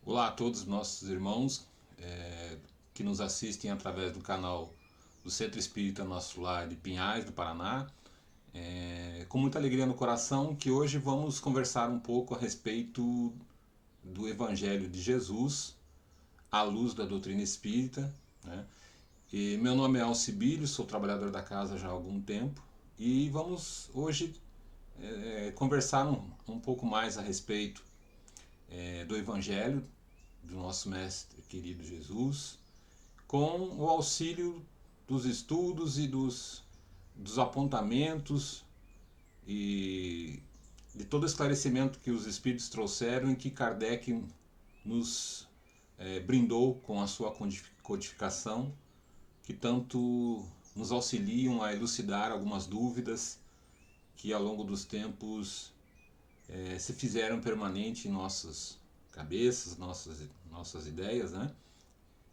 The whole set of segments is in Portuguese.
Olá a todos os nossos irmãos que nos assistem através do canal do Centro Espírita Nosso Lar de Pinhais, do Paraná. Com muita alegria no coração que hoje vamos conversar um pouco a respeito do Evangelho de Jesus à luz da doutrina espírita, né? E meu nome é Alcibílio, sou trabalhador da casa já há algum tempo e vamos hoje conversar um pouco mais a respeito do Evangelho do nosso Mestre querido Jesus, com o auxílio dos estudos e dos apontamentos e de todo esclarecimento que os Espíritos trouxeram e que Kardec nos brindou com a sua codificação, que tanto nos auxiliam a elucidar algumas dúvidas que ao longo dos tempos se fizeram permanente em nossas cabeças, nossas ideias, né?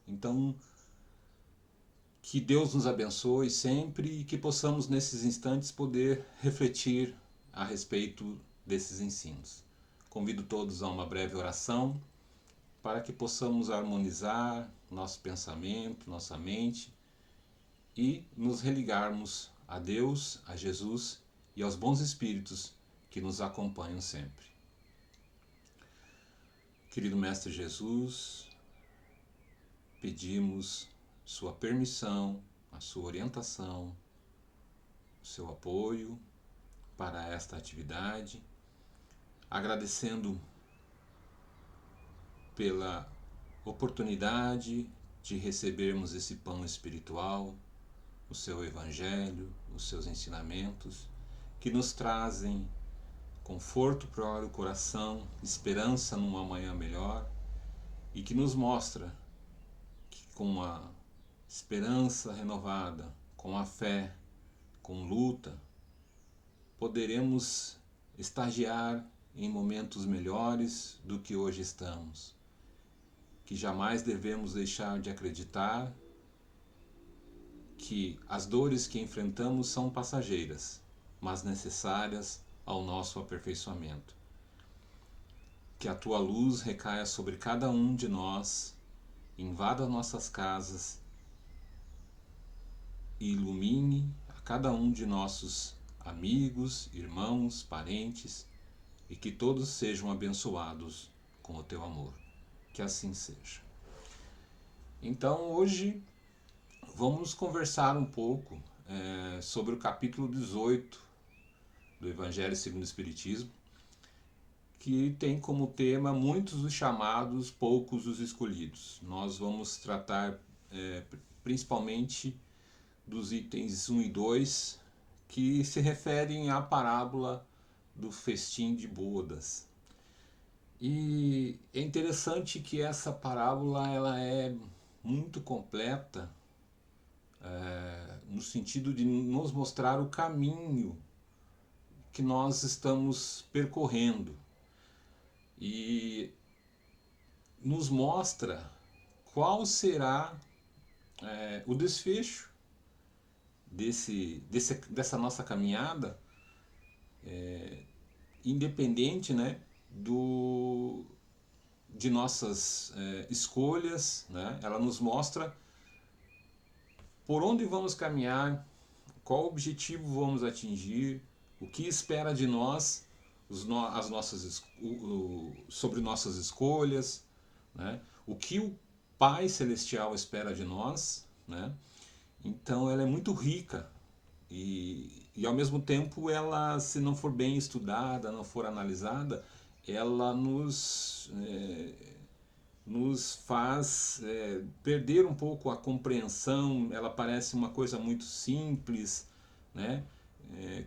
Então, que Deus nos abençoe sempre e que possamos nesses instantes poder refletir a respeito desses ensinos. Convido todos a uma breve oração para que possamos harmonizar nosso pensamento, nossa mente e nos religarmos a Deus, a Jesus e aos bons espíritos que nos acompanham sempre. Querido Mestre Jesus, pedimos sua permissão, a sua orientação, o seu apoio para esta atividade, agradecendo pela oportunidade de recebermos esse pão espiritual, o seu Evangelho, os seus ensinamentos, que nos trazem conforto para o coração, esperança numa manhã melhor e que nos mostra que com a esperança renovada, com a fé, com luta, poderemos estagiar em momentos melhores do que hoje estamos. Que jamais devemos deixar de acreditar que as dores que enfrentamos são passageiras, mas necessárias ao nosso aperfeiçoamento. Que a tua luz recaia sobre cada um de nós, invada nossas casas e ilumine a cada um de nossos amigos, irmãos, parentes, e que todos sejam abençoados com o teu amor. Que assim seja. Então hoje vamos conversar um pouco sobre o capítulo 18 do Evangelho segundo o Espiritismo, que tem como tema muitos os chamados, poucos os escolhidos. Nós vamos tratar principalmente dos itens 1 e 2, que se referem à parábola do festim de bodas. E é interessante que essa parábola ela é muito completa, no sentido de nos mostrar o caminho que nós estamos percorrendo e nos mostra qual será o desfecho dessa nossa caminhada, independente, né, de nossas escolhas, né? Ela nos mostra por onde vamos caminhar, qual objetivo vamos atingir, o que espera de nós, as nossas, sobre nossas escolhas, né? O que o Pai Celestial espera de nós, né? Então ela é muito rica e ao mesmo tempo ela, se não for bem estudada, não for analisada, ela nos faz perder um pouco a compreensão. Ela parece uma coisa muito simples, né?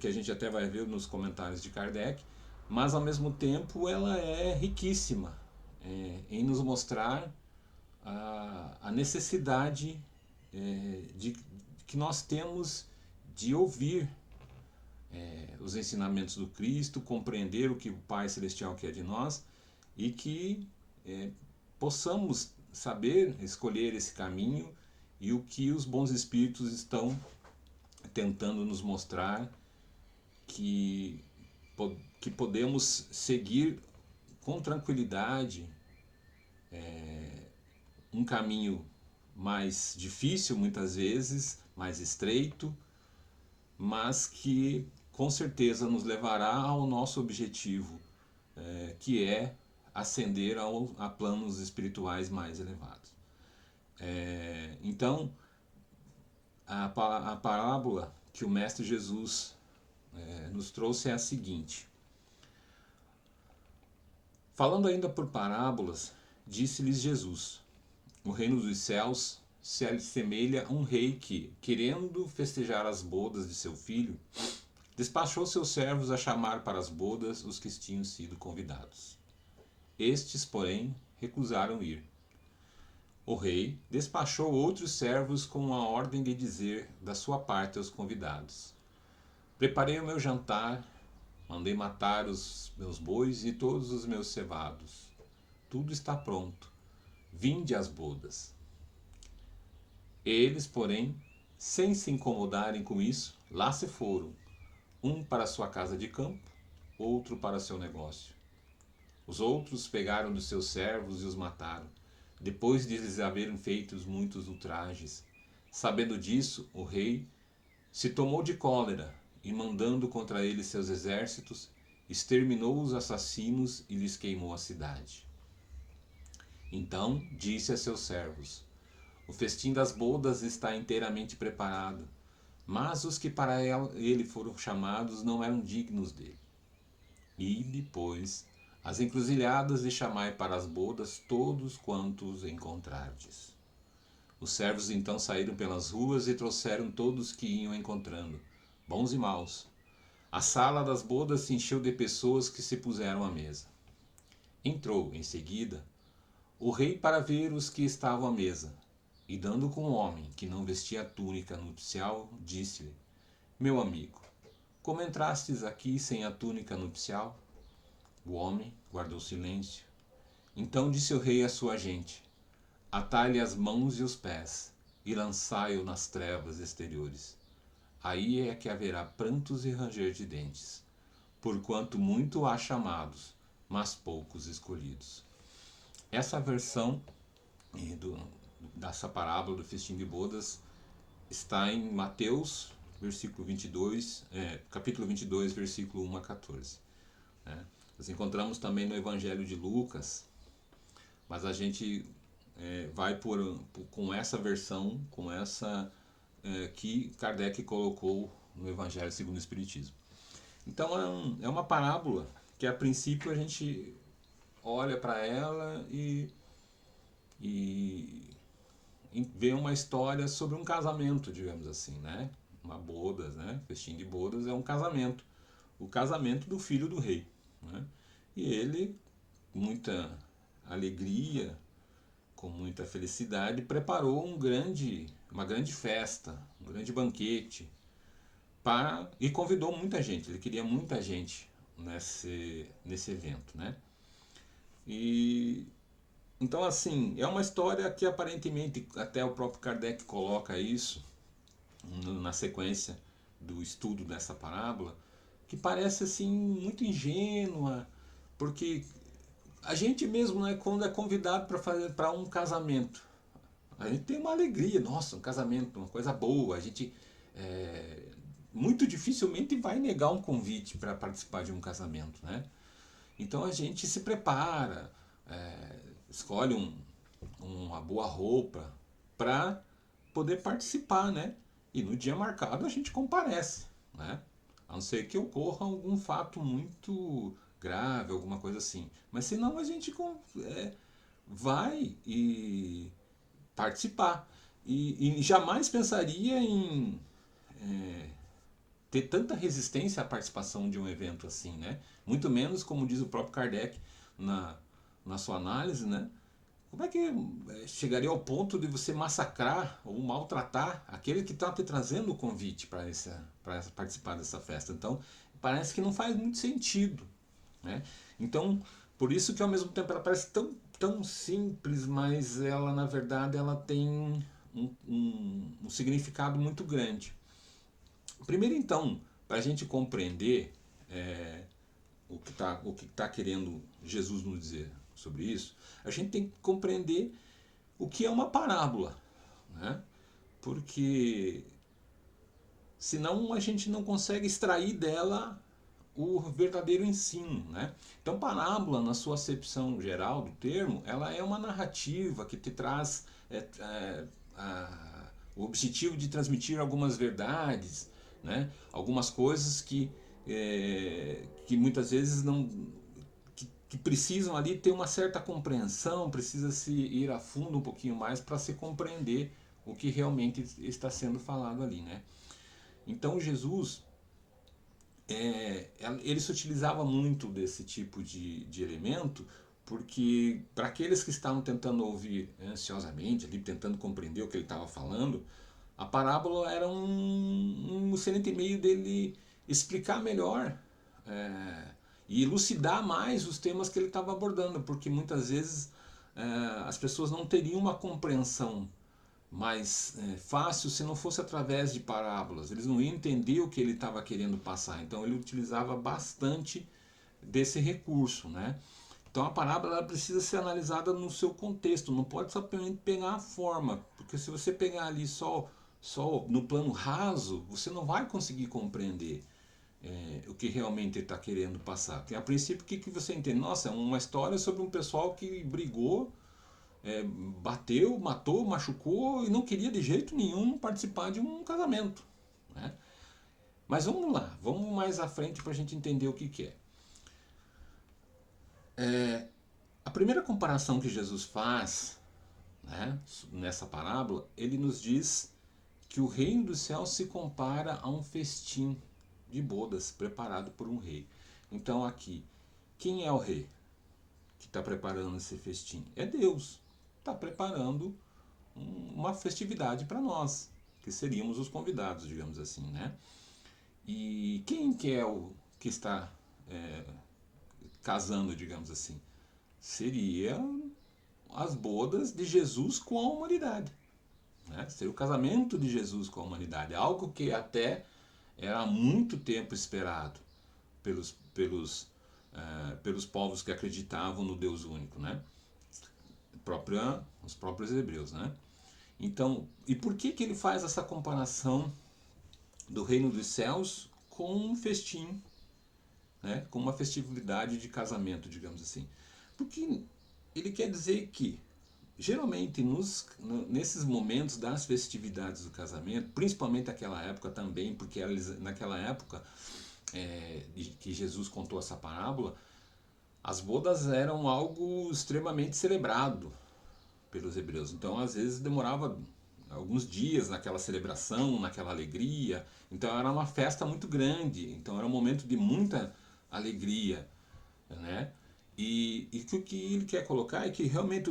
Que a gente até vai ver nos comentários de Kardec, mas ao mesmo tempo ela é riquíssima em nos mostrar a necessidade de que nós temos de ouvir os ensinamentos do Cristo, compreender o que o Pai Celestial quer de nós e que possamos saber escolher esse caminho e o que os bons espíritos estão tentando nos mostrar que, que podemos seguir com tranquilidade um caminho mais difícil muitas vezes, mais estreito, mas que com certeza nos levará ao nosso objetivo, que é ascender a planos espirituais mais elevados. Então, a parábola que o Mestre Jesus nos trouxe é a seguinte. Falando ainda por parábolas, disse-lhes Jesus: o reino dos céus se assemelha a um rei que, querendo festejar as bodas de seu filho, despachou seus servos a chamar para as bodas os que tinham sido convidados. Estes, porém, recusaram ir. O rei despachou outros servos com a ordem de dizer da sua parte aos convidados: preparei o meu jantar, mandei matar os meus bois e todos os meus cevados. Tudo está pronto. Vinde às bodas. Eles, porém, sem se incomodarem com isso, lá se foram, um para sua casa de campo, outro para seu negócio. Os outros pegaram dos seus servos e os mataram, depois de lhes haverem feito muitos ultrajes. Sabendo disso, o rei se tomou de cólera e, mandando contra eles seus exércitos, exterminou os assassinos e lhes queimou a cidade. Então disse a seus servos: o festim das bodas está inteiramente preparado, mas os que para ele foram chamados não eram dignos dele. Ide, pois, às encruzilhadas e chamai para as bodas todos quantos encontrardes. Os servos então saíram pelas ruas e trouxeram todos que iam encontrando, bons e maus. A sala das bodas se encheu de pessoas que se puseram à mesa. Entrou, em seguida, o rei para ver os que estavam à mesa, e dando com um homem que não vestia a túnica nupcial, disse-lhe: meu amigo, como entrastes aqui sem a túnica nupcial? O homem guardou silêncio. Então disse o rei à sua gente: atai-lhe as mãos e os pés, e lançai-o nas trevas exteriores. Aí é que haverá prantos e ranger de dentes, porquanto muito há chamados, mas poucos escolhidos. Essa versão dessa parábola do festim de bodas está em Mateus, capítulo 22, versículo 1 a 14. Nós encontramos também no Evangelho de Lucas, mas a gente vai com essa versão, com essa que Kardec colocou no Evangelho segundo o Espiritismo. Então é uma parábola que a princípio a gente olha para ela e vê uma história sobre um casamento, digamos assim, né? Uma bodas, né? Festim de bodas é um casamento. O casamento do filho do rei, né? E ele, com muita alegria, com muita felicidade, preparou uma grande festa, um grande banquete, e convidou muita gente. Ele queria muita gente nesse evento, né? E então, assim, é uma história que aparentemente até o próprio Kardec coloca isso na sequência do estudo dessa parábola, que parece assim muito ingênua, porque a gente mesmo, né, quando é convidado para um casamento, a gente tem uma alegria, nossa, um casamento, uma coisa boa, a gente muito dificilmente vai negar um convite para participar de um casamento, né? Então a gente se prepara, escolhe uma boa roupa para poder participar, né? E no dia marcado a gente comparece, né? A não ser que ocorra algum fato muito grave, alguma coisa assim. Mas senão a gente vai e participar. E jamais pensaria em ter tanta resistência à participação de um evento assim, né? Muito menos, como diz o próprio Kardec na sua análise, né? Como é que chegaria ao ponto de você massacrar ou maltratar aquele que está te trazendo o convite para participar dessa festa? Então, parece que não faz muito sentido, né? Então, por isso que ao mesmo tempo ela parece tão simples, mas ela, na verdade, ela tem um significado muito grande. Primeiro, então, para a gente compreender o que tá querendo Jesus nos dizer, sobre isso, a gente tem que compreender o que é uma parábola, né? Porque senão a gente não consegue extrair dela o verdadeiro ensino, né? Então, parábola, na sua acepção geral do termo, ela é uma narrativa que te traz o objetivo de transmitir algumas verdades, né? Algumas coisas que muitas vezes não que precisam ali ter uma certa compreensão, precisa se ir a fundo um pouquinho mais para se compreender o que realmente está sendo falado ali, né? Então Jesus ele se utilizava muito desse tipo de elemento, porque para aqueles que estavam tentando ouvir ansiosamente, ali, tentando compreender o que ele estava falando, a parábola era um excelente meio dele explicar melhor e elucidar mais os temas que ele estava abordando, porque muitas vezes as pessoas não teriam uma compreensão mais fácil se não fosse através de parábolas. Eles não iam entender o que ele estava querendo passar. Então ele utilizava bastante desse recurso, né? Então a parábola ela precisa ser analisada no seu contexto, não pode simplesmente pegar a forma, porque se você pegar ali só no plano raso, você não vai conseguir compreender o que realmente ele está querendo passar. Porque a princípio o que você entende? Nossa, é uma história sobre um pessoal que brigou, bateu, matou, machucou e não queria de jeito nenhum participar de um casamento, né? Mas vamos lá, vamos mais à frente para a gente entender o que é. A primeira comparação que Jesus faz, né, nessa parábola, ele nos diz que o reino dos céus se compara a um festim de bodas preparado por um rei. Então aqui, quem é o rei que está preparando esse festim? É Deus. Está preparando uma festividade para nós, que seríamos os convidados, digamos assim, né? E quem que é o que está casando, digamos assim? Seria as bodas de Jesus com a humanidade, né? Seria o casamento de Jesus com a humanidade, algo que até era há muito tempo esperado pelos povos que acreditavam no Deus único, né? Os próprios hebreus, né? Então, e por que ele faz essa comparação do reino dos céus com um festim, né? Com uma festividade de casamento, digamos assim? Porque ele quer dizer que, geralmente, nesses momentos das festividades do casamento, principalmente naquela época também, porque naquela época que Jesus contou essa parábola, as bodas eram algo extremamente celebrado pelos hebreus. Então, às vezes, demorava alguns dias naquela celebração, naquela alegria. Então, era uma festa muito grande. Então, era um momento de muita alegria, né? E o que ele quer colocar é que realmente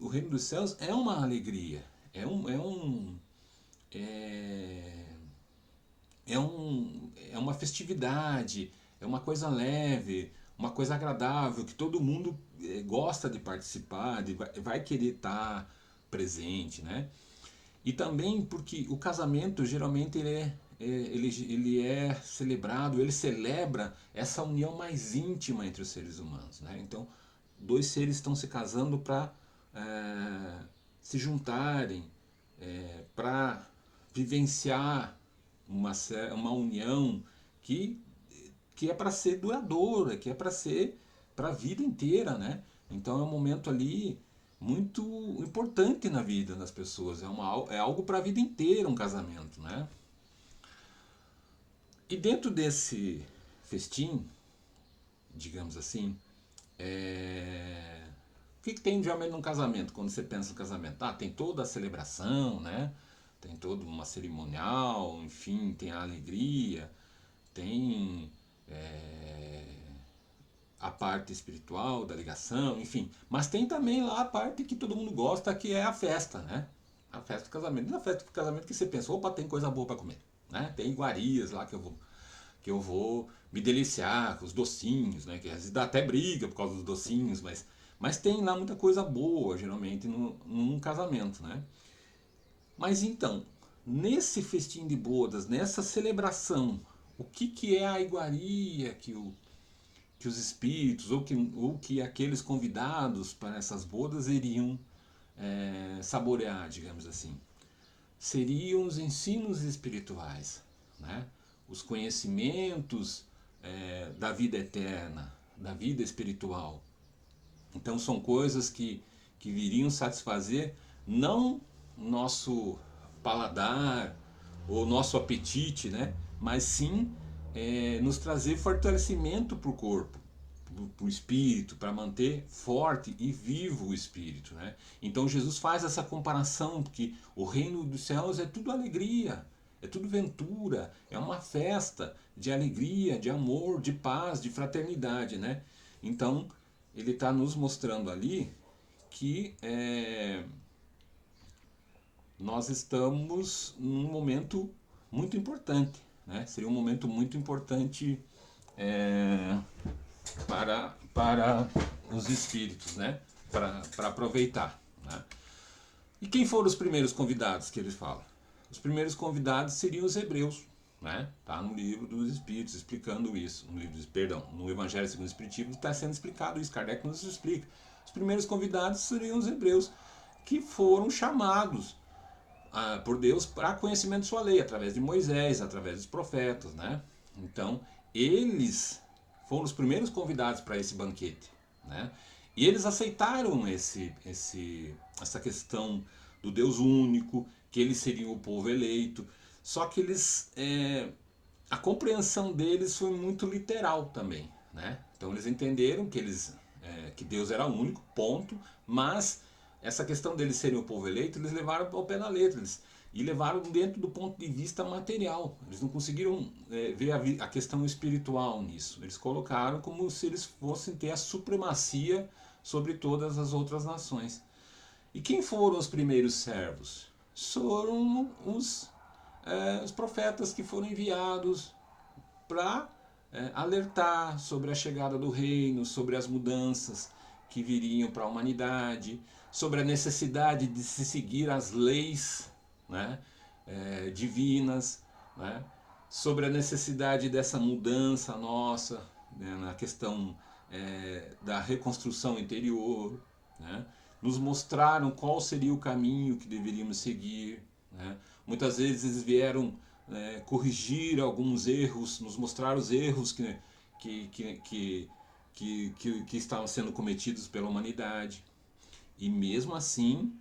o reino dos céus é uma alegria. É, é uma festividade, é uma coisa leve, uma coisa agradável, que todo mundo gosta de participar, vai querer estar presente, né? E também porque o casamento geralmente ele é celebrado, ele celebra essa união mais íntima entre os seres humanos, né? Então, dois seres estão se casando para se juntarem, para vivenciar uma união que, que é para ser duradoura, que é para ser para a vida inteira, né? Então é um momento ali muito importante na vida das pessoas, é algo para a vida inteira um casamento, né? E dentro desse festim, digamos assim, o que tem geralmente num casamento, quando você pensa no casamento? Ah, tem toda a celebração, né? Tem toda uma cerimonial, enfim, tem a alegria, tem a parte espiritual da ligação, enfim. Mas tem também lá a parte que todo mundo gosta, que é a festa, né? A festa do casamento. E na festa do casamento que você pensa, opa, tem coisa boa para comer, né? Tem iguarias lá que eu vou me deliciar com os docinhos, né? Que às vezes dá até briga por causa dos docinhos, mas tem lá muita coisa boa, geralmente, num casamento, né? Mas então, nesse festim de bodas, nessa celebração, o que é a iguaria que que os espíritos ou que aqueles convidados para essas bodas iriam saborear, digamos assim. Seriam os ensinos espirituais, né? Os conhecimentos da vida eterna, da vida espiritual. Então são coisas que viriam satisfazer não nosso paladar ou nosso apetite, né? Mas sim nos trazer fortalecimento para o corpo, para o espírito, para manter forte e vivo o espírito, né? Então Jesus faz essa comparação, porque o reino dos céus é tudo alegria, é tudo ventura, é uma festa de alegria, de amor, de paz, de fraternidade, né? Então ele está nos mostrando ali que nós estamos num momento muito importante, né? Seria um momento muito importante para os espíritos, né? Para aproveitar, né? E quem foram os primeiros convidados que eles falam? Os primeiros convidados seriam os hebreus, né? Tá no livro dos Espíritos explicando isso, no Evangelho segundo o Espiritismo está sendo explicado isso, Kardec nos explica. Os primeiros convidados seriam os hebreus que foram chamados por Deus para conhecimento de sua lei, através de Moisés, através dos profetas, né? Então, eles foram os primeiros convidados para esse banquete, né? E eles aceitaram essa questão do Deus único, que eles seriam o povo eleito. Só que a compreensão deles foi muito literal também, né? Então eles entenderam que Deus era único, ponto. Mas essa questão deles serem o povo eleito, eles levaram ao pé da letra. E levaram dentro do ponto de vista material. Eles não conseguiram ver a questão espiritual nisso. Eles colocaram como se eles fossem ter a supremacia sobre todas as outras nações. E quem foram os primeiros servos? Foram os profetas que foram enviados para alertar sobre a chegada do reino, sobre as mudanças que viriam para a humanidade, sobre a necessidade de se seguir as leis, né, divinas, né, sobre a necessidade dessa mudança nossa, né, na questão da reconstrução interior, né. Nos mostraram qual seria o caminho que deveríamos seguir, né. Muitas vezes eles vieram corrigir alguns erros, nos mostrar os erros que estavam sendo cometidos pela humanidade. E mesmo assim,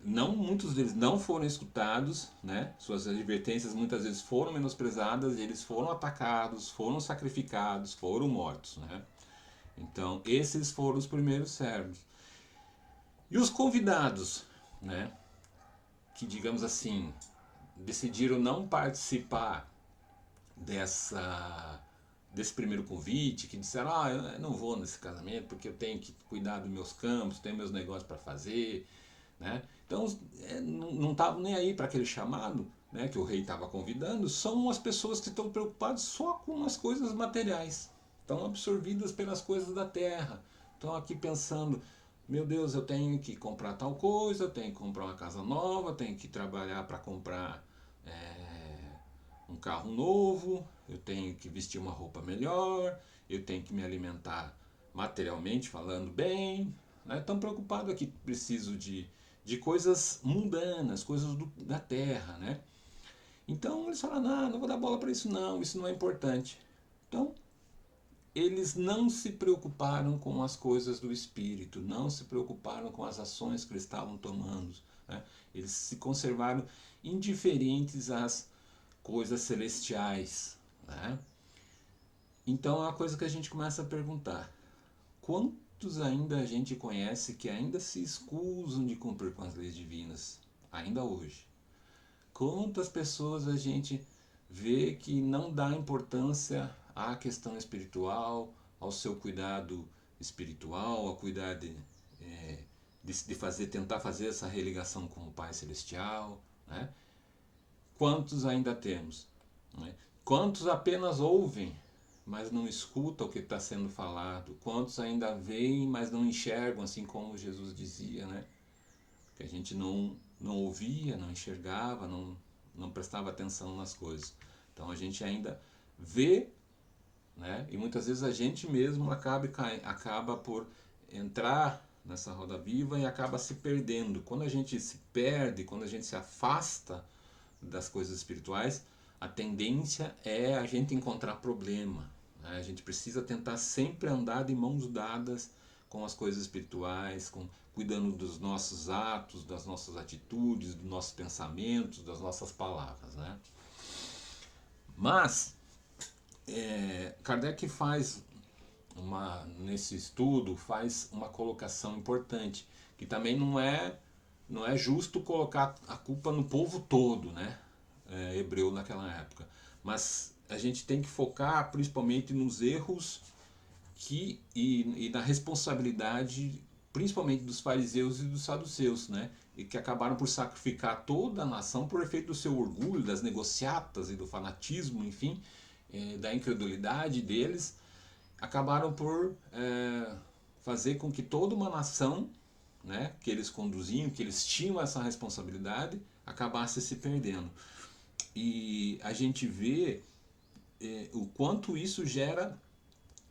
muitos deles não foram escutados, né? Suas advertências muitas vezes foram menosprezadas, e eles foram atacados, foram sacrificados, foram mortos, né? Então, esses foram os primeiros servos. E os convidados, né? Que, digamos assim, decidiram não participar desse primeiro convite, que disseram, eu não vou nesse casamento porque eu tenho que cuidar dos meus campos, tenho meus negócios para fazer, né? Então não estavam nem aí para aquele chamado, né, que o rei estava convidando. São as pessoas que estão preocupadas só com as coisas materiais, estão absorvidas pelas coisas da terra, estão aqui pensando, meu Deus, eu tenho que comprar tal coisa, eu tenho que comprar uma casa nova, tenho que trabalhar para comprar um carro novo, eu tenho que vestir uma roupa melhor, eu tenho que me alimentar materialmente falando bem, né? Estão preocupados aqui, preciso de coisas mundanas, coisas da terra, né? Então eles falam, não vou dar bola para isso não é importante. Então eles não se preocuparam com as coisas do espírito, não se preocuparam com as ações que eles estavam tomando, né? Eles se conservaram indiferentes às coisas celestiais, né? Então é uma coisa que a gente começa a perguntar: quantos ainda a gente conhece que ainda se escusam de cumprir com as leis divinas, ainda hoje? Quantas pessoas a gente vê que não dá importância à questão espiritual, ao seu cuidado espiritual, ao cuidar de tentar fazer essa religação com o Pai Celestial, né? Quantos ainda temos, né? Quantos apenas ouvem, mas não escutam o que está sendo falado? Quantos ainda veem, mas não enxergam, assim como Jesus dizia, né? Que a gente não ouvia, não enxergava, não prestava atenção nas coisas. Então a gente ainda vê, né? E muitas vezes a gente mesmo acaba por entrar nessa roda viva e acaba se perdendo. Quando a gente se perde, quando a gente se afasta das coisas espirituais, a tendência é a gente encontrar problema, né? A gente precisa tentar sempre andar de mãos dadas com as coisas espirituais, cuidando dos nossos atos, das nossas atitudes, dos nossos pensamentos, das nossas palavras, né? Mas Kardec faz nesse estudo faz uma colocação importante, que também não é justo colocar a culpa no povo todo, né? Hebreu naquela época. Mas a gente tem que focar principalmente nos erros e na responsabilidade principalmente dos fariseus e dos saduceus, né? E que acabaram por sacrificar toda a nação por efeito do seu orgulho, das negociatas e do fanatismo, enfim, da incredulidade deles, acabaram por fazer com que toda uma nação, né, que eles conduziam, que eles tinham essa responsabilidade, acabasse se perdendo. E a gente vê o quanto isso gera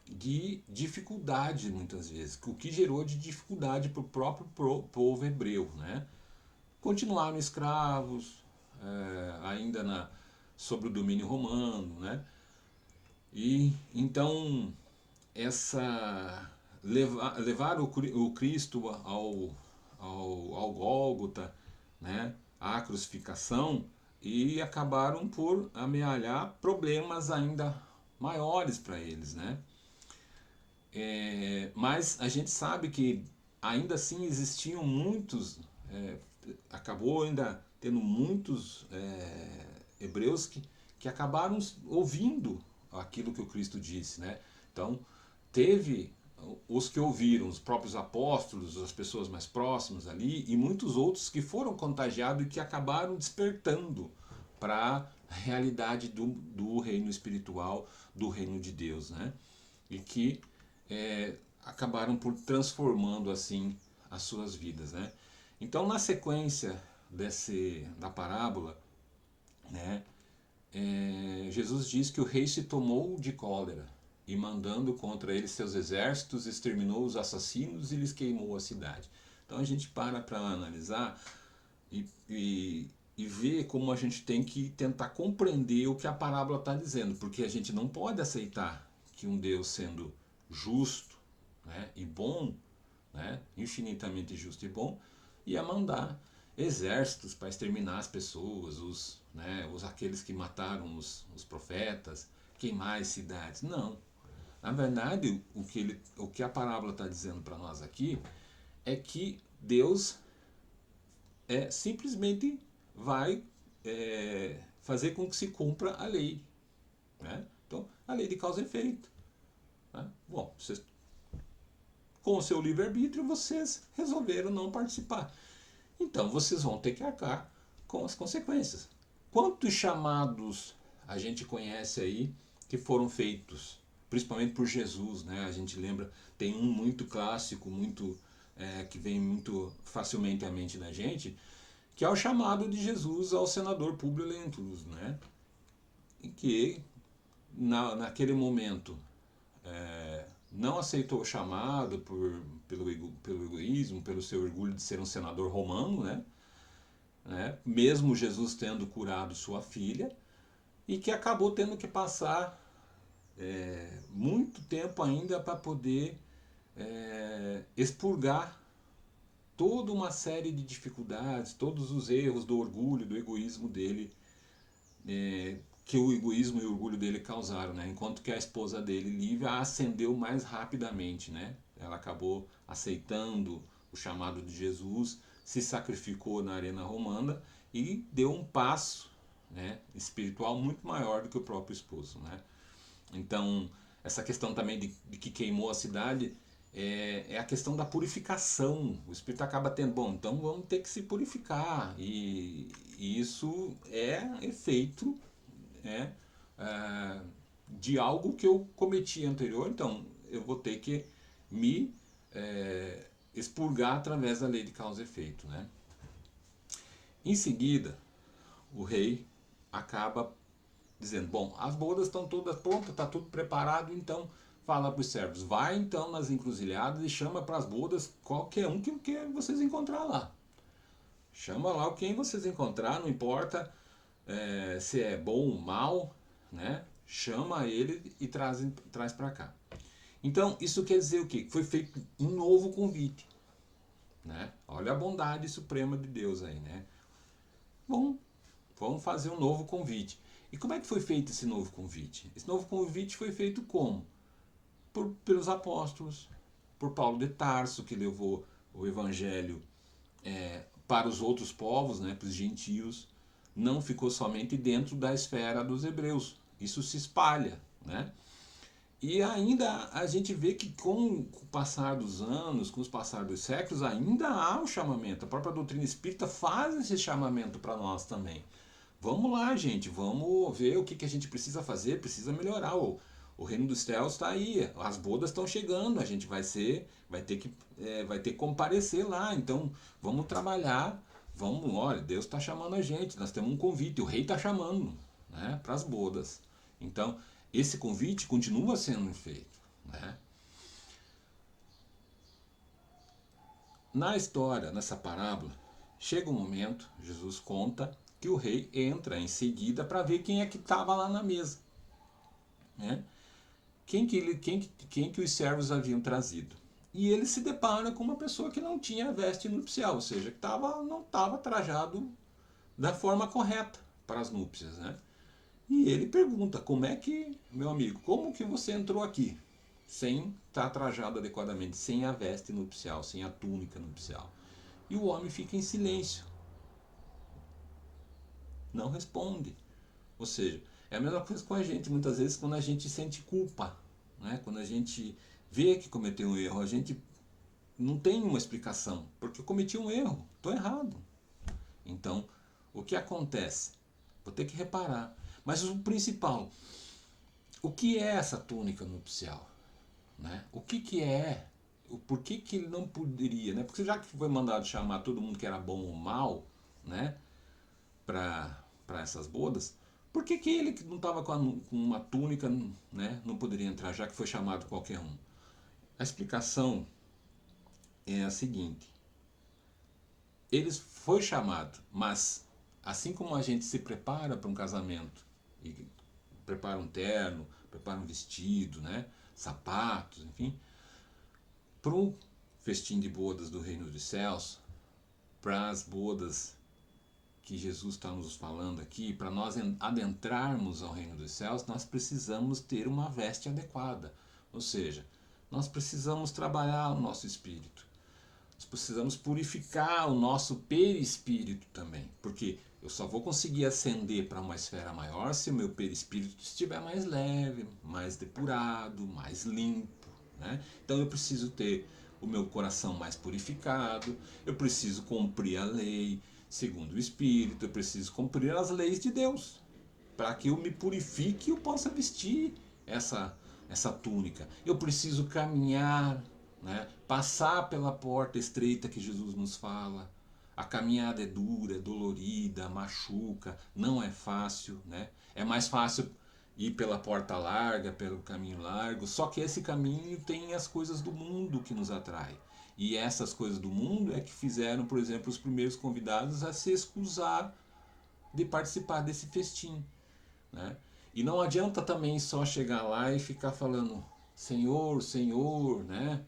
de dificuldade muitas vezes, o que gerou de dificuldade para o próprio povo hebreu, né? Continuaram escravos, ainda sobre o domínio romano, né? E então levar o Cristo ao Gólgota, né, à crucificação, e acabaram por amealhar problemas ainda maiores para eles, né? Mas a gente sabe que ainda assim existiam muitos, acabou ainda tendo muitos hebreus que acabaram ouvindo aquilo que o Cristo disse, né? Então teve os que ouviram, os próprios apóstolos, as pessoas mais próximas ali, e muitos outros que foram contagiados e que acabaram despertando para a realidade do reino espiritual, do reino de Deus, né? E que acabaram por transformando assim as suas vidas, né? Então, na sequência da parábola, né, Jesus diz que o rei se tomou de cólera e, mandando contra ele seus exércitos, exterminou os assassinos e lhes queimou a cidade. Então a gente para analisar e ver como a gente tem que tentar compreender o que a parábola está dizendo, porque a gente não pode aceitar que um Deus sendo justo, né, e bom, né, infinitamente justo e bom, ia mandar exércitos para exterminar as pessoas, aqueles que mataram os profetas, queimar as cidades. Não. Na verdade, o que a parábola está dizendo para nós aqui é que Deus simplesmente vai fazer com que se cumpra a lei. Né? Então, a lei de causa e efeito. Né? Bom, com o seu livre-arbítrio, vocês resolveram não participar. Então, vocês vão ter que arcar com as consequências. Quantos chamados a gente conhece aí que foram feitos, principalmente por Jesus, né? A gente lembra, tem um muito clássico, que vem muito facilmente à mente da gente, que é o chamado de Jesus ao senador Públio Lentulus, né? Em que naquele momento não aceitou o chamado pelo egoísmo, pelo seu orgulho de ser um senador romano, né? Mesmo Jesus tendo curado sua filha, e que acabou tendo que passar muito tempo ainda para poder expurgar toda uma série de dificuldades, todos os erros do orgulho, do egoísmo dele, que o egoísmo e o orgulho dele causaram, né? Enquanto que a esposa dele, Lívia, ascendeu mais rapidamente, né? Ela acabou aceitando o chamado de Jesus, se sacrificou na arena romana e deu um passo, né, espiritual muito maior do que o próprio esposo, né? Então, essa questão também de que queimou a cidade é a questão da purificação. O espírito acaba tendo, bom, então vamos ter que se purificar. E isso é efeito, né, de algo que eu cometi anterior, então eu vou ter que me expurgar através da lei de causa e efeito, né? Em seguida, o rei acaba dizendo, bom, as bodas estão todas prontas, está tudo preparado, então fala para os servos, vai então nas encruzilhadas e chama para as bodas qualquer um que vocês encontrar lá. Chama lá quem vocês encontrar, não importa se é bom ou mal, né? Chama ele e traz para cá. Então, isso quer dizer o quê? Foi feito um novo convite, né? Olha a bondade suprema de Deus aí, né? Bom, vamos fazer um novo convite. E como é que foi feito esse novo convite? Esse novo convite foi feito como? Pelos apóstolos, por Paulo de Tarso, que levou o evangelho para os outros povos, né, para os gentios. Não ficou somente dentro da esfera dos hebreus. Isso se espalha, né? E ainda a gente vê que com o passar dos anos, com o passar dos séculos, ainda há um chamamento. A própria doutrina espírita faz esse chamamento para nós também. Vamos lá, gente, vamos ver o que a gente precisa fazer, precisa melhorar. O reino dos céus está aí, as bodas estão chegando, a gente vai ter que comparecer lá. Então, vamos trabalhar, olha, Deus está chamando a gente, nós temos um convite, o rei está chamando, né, para as bodas. Então, esse convite continua sendo feito, né? Na história, nessa parábola, chega um momento, Jesus conta que o rei entra em seguida para ver quem é que estava lá na mesa, né? Quem que os servos haviam trazido. E ele se depara com uma pessoa que não tinha veste nupcial, ou seja, que não estava trajado da forma correta para as núpcias, né? E ele pergunta, como é que, meu amigo, como que você entrou aqui sem estar trajado adequadamente, sem a veste nupcial, sem a túnica nupcial? E o homem fica em silêncio, não responde. Ou seja, é a mesma coisa com a gente, muitas vezes quando a gente sente culpa, né? Quando a gente vê que cometeu um erro, a gente não tem uma explicação, porque eu cometi um erro, estou errado. Então, o que acontece? Vou ter que reparar. Mas o principal, o que é essa túnica nupcial? Né? O que é? Por que ele não poderia? Né? Porque já que foi mandado chamar todo mundo que era bom ou mal, né? Para essas bodas, por que ele que não estava com uma túnica, né? Não poderia entrar, já que foi chamado qualquer um? A explicação é a seguinte: ele foi chamado, mas assim como a gente se prepara para um casamento e prepara um terno, prepara um vestido, né, sapatos, enfim, para o festim de bodas do reino dos céus, para as bodas que Jesus está nos falando aqui, para nós adentrarmos ao reino dos céus, nós precisamos ter uma veste adequada. Ou seja, nós precisamos trabalhar o nosso espírito. Nós precisamos purificar o nosso perispírito também, porque eu só vou conseguir ascender para uma esfera maior se o meu perispírito estiver mais leve, mais depurado, mais limpo, né? Então eu preciso ter o meu coração mais purificado, eu preciso cumprir a lei segundo o Espírito, eu preciso cumprir as leis de Deus, para que eu me purifique e eu possa vestir essa túnica. Eu preciso caminhar, né? Passar pela porta estreita que Jesus nos fala. A caminhada é dura, é dolorida, machuca, não é fácil, né? É mais fácil ir pela porta larga, pelo caminho largo, só que esse caminho tem as coisas do mundo que nos atrai. E essas coisas do mundo é que fizeram, por exemplo, os primeiros convidados a se excusar de participar desse festim, né? E não adianta também só chegar lá e ficar falando Senhor, Senhor, né?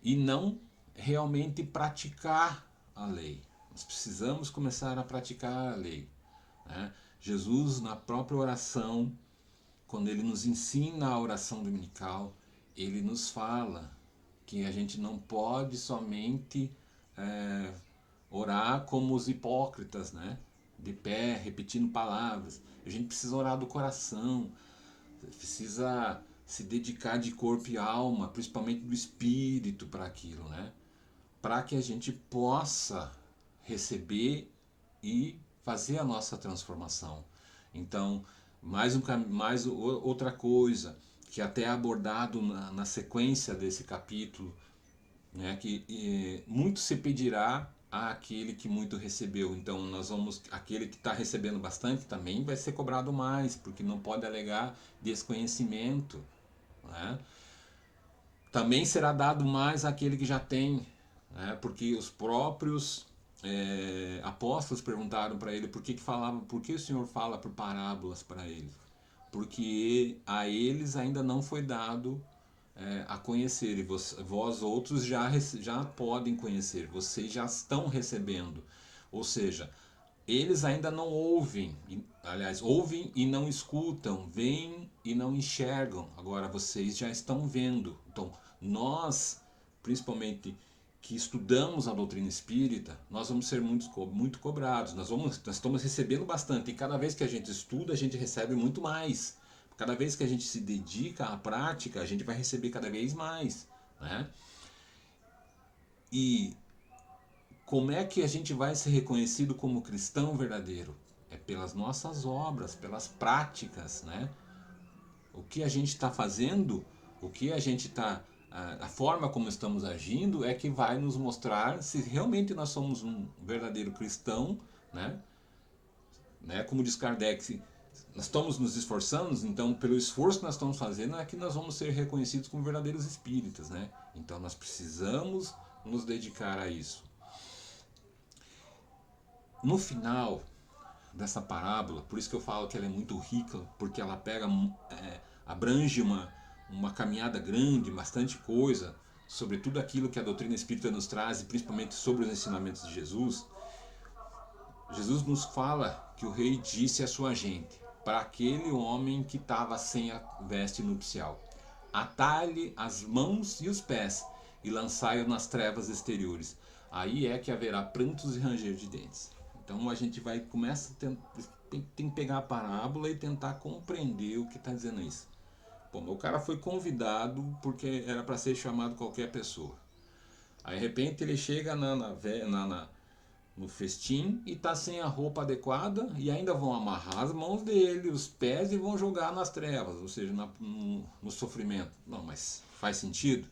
E não realmente praticar a lei. Nós precisamos começar a praticar a lei, né? Jesus, na própria oração, quando ele nos ensina a oração dominical, ele nos fala que a gente não pode somente é, orar como os hipócritas, né? De pé, repetindo palavras. A gente precisa orar do coração, precisa se dedicar de corpo e alma, principalmente do espírito para aquilo, né? Para que a gente possa receber e fazer a nossa transformação. Então, mais outra coisa que até é abordado na sequência desse capítulo, né, que muito se pedirá àquele que muito recebeu. Então aquele que está recebendo bastante também vai ser cobrado mais, porque não pode alegar desconhecimento, né? Também será dado mais àquele que já tem, né? Porque os próprios apóstolos perguntaram para ele por que o Senhor fala por parábolas para eles? Porque a eles ainda não foi dado a conhecer, e vós outros já podem conhecer, vocês já estão recebendo. Ou seja, eles ainda não ouvem, aliás, ouvem e não escutam, veem e não enxergam. Agora vocês já estão vendo. Então, nós, principalmente que estudamos a doutrina espírita, nós vamos ser muito cobrados. Nós estamos recebendo bastante, e cada vez que a gente estuda, a gente recebe muito mais. Cada vez que a gente se dedica à prática, a gente vai receber cada vez mais, né? E como é que a gente vai ser reconhecido como cristão verdadeiro? É pelas nossas obras, pelas práticas, né? O que a gente está fazendo, o que a gente está, a forma como estamos agindo é que vai nos mostrar se realmente nós somos um verdadeiro cristão, né? Como diz Kardec, nós estamos nos esforçando, então pelo esforço que nós estamos fazendo é que nós vamos ser reconhecidos como verdadeiros espíritas, né? Então nós precisamos nos dedicar a isso. No final dessa parábola, por isso que eu falo que ela é muito rica, porque ela abrange uma caminhada grande, bastante coisa, sobre tudo aquilo que a doutrina espírita nos traz, e principalmente sobre os ensinamentos de Jesus. Jesus nos fala que o rei disse à sua gente, para aquele homem que estava sem a veste nupcial: atai-lhe as mãos e os pés e lançai-o nas trevas exteriores. Aí é que haverá prantos e ranger de dentes. Então a gente começa tem que pegar a parábola e tentar compreender o que está dizendo isso. Bom, o cara foi convidado porque era para ser chamado qualquer pessoa. Aí de repente ele chega no festim e tá sem a roupa adequada, e ainda vão amarrar as mãos dele, os pés, e vão jogar nas trevas, ou seja, no sofrimento. Não, mas faz sentido?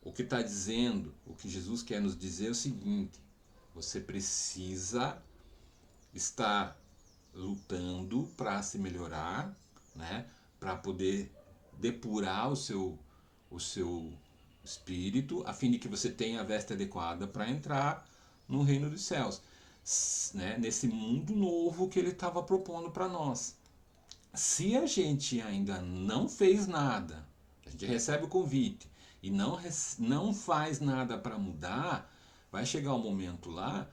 O que está dizendo, o que Jesus quer nos dizer é o seguinte: você precisa estar lutando para se melhorar, né? Para poder depurar o seu espírito, a fim de que você tenha a veste adequada para entrar no reino dos céus, né? Nesse mundo novo que ele estava propondo para nós. Se a gente ainda não fez nada, a gente recebe o convite e não faz nada para mudar, vai chegar um momento lá,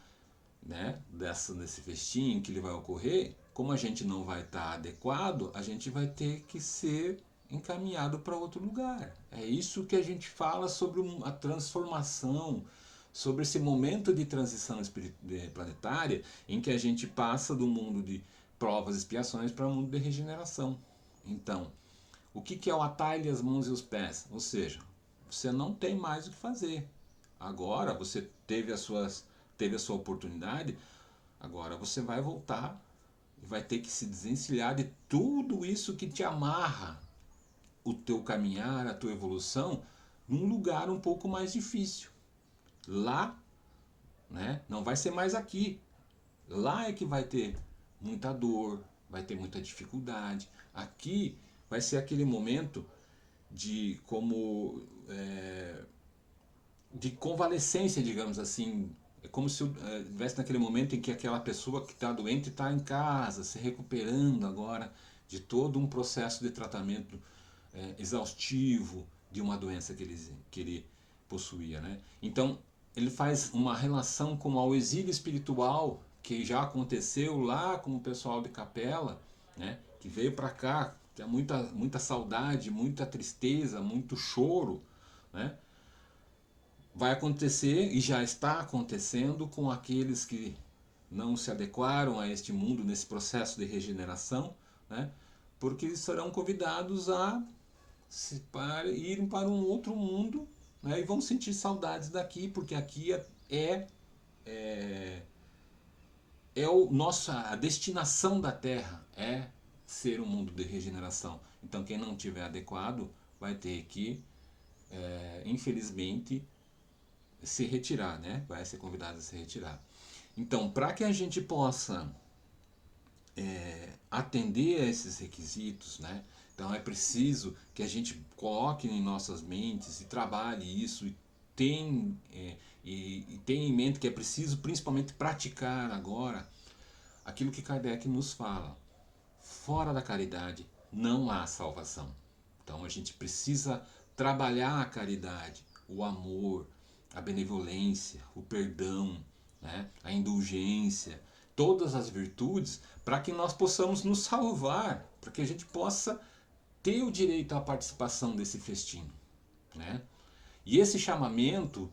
né, nesse festim que ele vai ocorrer, como a gente não vai estar adequado, a gente vai ter que ser encaminhado para outro lugar. É isso que a gente fala sobre a transformação, sobre esse momento de transição planetária em que a gente passa do mundo de provas e expiações para o mundo de regeneração. Então, o que é o atalho as mãos e os pés? Ou seja, você não tem mais o que fazer. Agora você teve a sua oportunidade, agora você vai voltar e vai ter que se desencilhar de tudo isso que te amarra o teu caminhar, a tua evolução, num lugar um pouco mais difícil. Lá, né, não vai ser mais aqui. Lá é que vai ter muita dor, vai ter muita dificuldade. Aqui vai ser aquele momento de de convalescência, digamos assim. É como se estivesse naquele momento em que aquela pessoa que está doente está em casa, se recuperando agora de todo um processo de tratamento exaustivo de uma doença que ele possuía, né? Então, ele faz uma relação com o exílio espiritual que já aconteceu lá com o pessoal de Capela, né? Que veio para cá, tinha muita saudade, muita tristeza, muito choro, né? Vai acontecer e já está acontecendo com aqueles que não se adequaram a este mundo nesse processo de regeneração, né? Porque serão convidados a irem para um outro mundo, né? E vão sentir saudades daqui, porque aqui a destinação da Terra é ser um mundo de regeneração. Então quem não tiver adequado vai ter que, infelizmente, se retirar, né? Vai ser convidado a se retirar. Então, para que a gente possa atender a esses requisitos, né? Então é preciso que a gente coloque em nossas mentes e trabalhe isso e tenha em mente que é preciso principalmente praticar agora aquilo que Kardec nos fala. Fora da caridade não há salvação. Então a gente precisa trabalhar a caridade, o amor, a benevolência, o perdão, né? A indulgência, todas as virtudes, para que nós possamos nos salvar, para que a gente possa ter o direito à participação desse festim, né? E esse chamamento,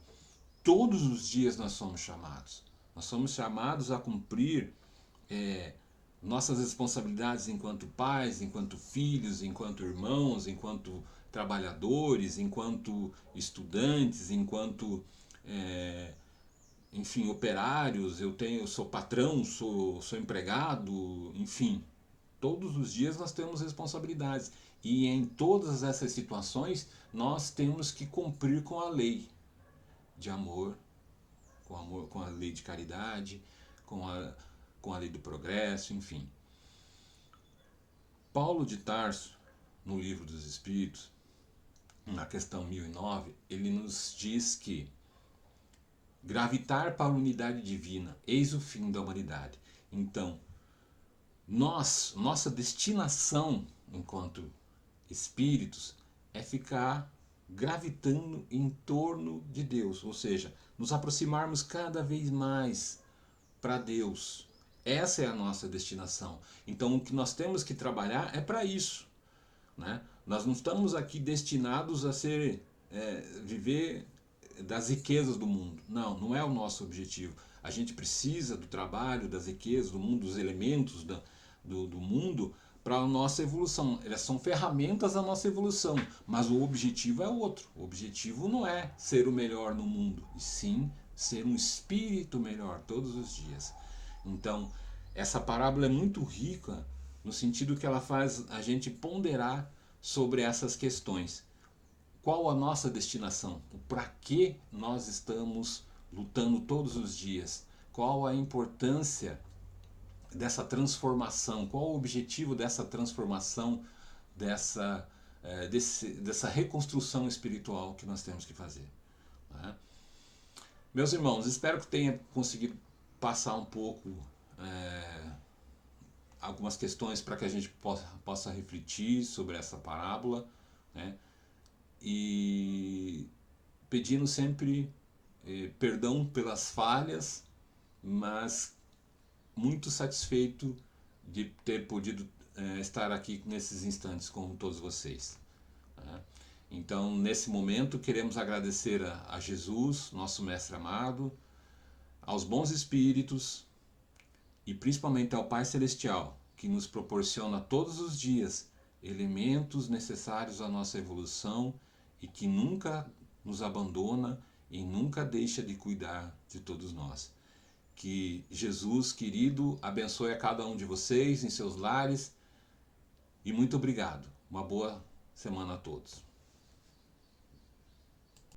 todos os dias nós somos chamados. Nós somos chamados a cumprir nossas responsabilidades enquanto pais, enquanto filhos, enquanto irmãos, enquanto trabalhadores, enquanto estudantes, enquanto enfim, operários. Eu sou patrão, sou empregado, enfim, todos os dias nós temos responsabilidades e em todas essas situações nós temos que cumprir com a lei de amor, com a lei de caridade, com a lei do progresso, enfim. Paulo de Tarso, no Livro dos Espíritos, na questão 1009, ele nos diz que gravitar para a unidade divina, eis o fim da humanidade. Então, nossa destinação enquanto espíritos é ficar gravitando em torno de Deus, ou seja, nos aproximarmos cada vez mais para Deus. Essa é a nossa destinação. Então, o que nós temos que trabalhar é para isso, né? Nós não estamos aqui destinados a viver das riquezas do mundo. Não, não é o nosso objetivo. A gente precisa do trabalho, das riquezas do mundo, dos elementos do mundo para a nossa evolução. Elas são ferramentas da nossa evolução, mas o objetivo é outro. O objetivo não é ser o melhor no mundo, e sim ser um espírito melhor todos os dias. Então, essa parábola é muito rica no sentido que ela faz a gente ponderar sobre essas questões. Qual a nossa destinação? Para que nós estamos lutando todos os dias? Qual a importância dessa transformação? Qual o objetivo dessa transformação, dessa reconstrução espiritual que nós temos que fazer? Né? Meus irmãos, espero que tenha conseguido passar um pouco algumas questões para que a gente possa refletir sobre essa parábola, né? E pedindo sempre perdão pelas falhas, mas muito satisfeito de ter podido estar aqui nesses instantes com todos vocês. Né? Então, nesse momento, queremos agradecer a Jesus, nosso Mestre amado, aos bons espíritos e principalmente ao Pai Celestial, que nos proporciona todos os dias elementos necessários à nossa evolução e que nunca nos abandona e nunca deixa de cuidar de todos nós. Que Jesus, querido, abençoe a cada um de vocês em seus lares e muito obrigado. Uma boa semana a todos.